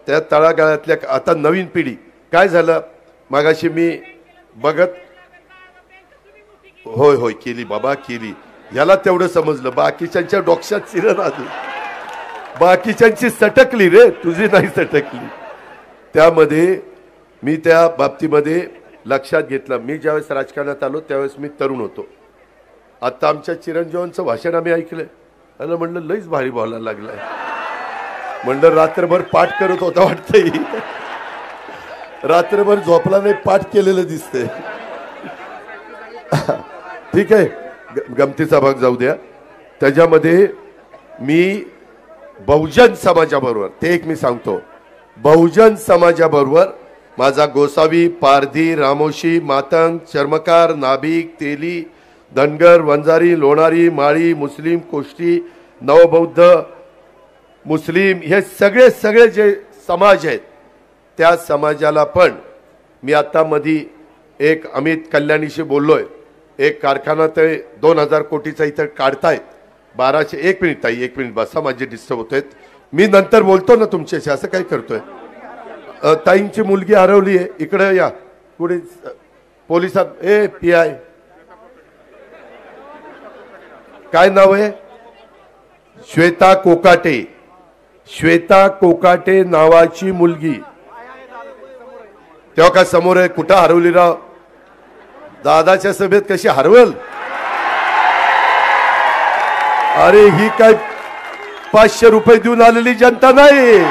त्या तळागाळातल्या आता नवीन पिढी काय झालं मागाशी मी बघत होय होय केली बाबा केली याला तेवढं समजलं बाकीच्यांच्या डोक्यात शिरत आली बाकीच्यांची सटकली रे तुझी नाही सटकली त्यामध्ये मी त्या बाबतीमध्ये लक्षात घेतलं मी ज्यावेळेस राजकारणात आलो त्यावेळेस मी तरुण होतो आता आमच्या चिरंजीवांचं भाषण आम्ही ऐकलंय त्याला म्हणलं लईच भारी बोलायला लागलाय म्हणलं रात्रभर पाठ करत होता वाटतंय रात्रभर झोपला नाही पाठ केलेलं दिसतंय ठीक आहे गमतीचा भाग जाऊ द्या त्याच्यामध्ये मी बहुजन समाजाबरोबर ते एक मी सांगतो बहुजन समाजाबरोबर माझा गोसावी पारधी रामोशी मातंग चर्मकार नाभिक तेली धनगर वंजारी लोणारी माळी मुस्लिम कोष्टी नवबौद्ध मुस्लिम हे सगळे जे समाज आहेत त्या समाजाला पण मी आता मधी एक अमित कल्याणीशी बोललोय एक कारखाना ते 2000 कोटीचा इथं काढतायत 1200 एक मिनिट बसा माझे डिस्टर्ब होत मी नंतर बोलतो ना तुमच्याशी असं काय करतोय ताईंची मुलगी हरवली आहे इकडे या कुठे पोलिसात ए PI काय नाव आहे श्वेता कोकाटे नावाची मुलगी तेव्हा काय समोर आहे कुठं हरवली राव दादाच्या सभेत कशी हरवल अरे ही काय 500 रुपये देऊन आलेली जनता नाही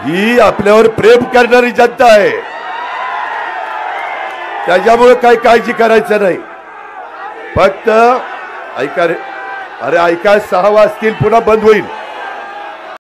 ही आपल्यावर प्रेम करणारी जनता आहे त्याच्यामुळे काही काळजी करायचं नाही फक्त ऐका रे अरे ऐका 6 वाजतील पुन्हा बंद होईल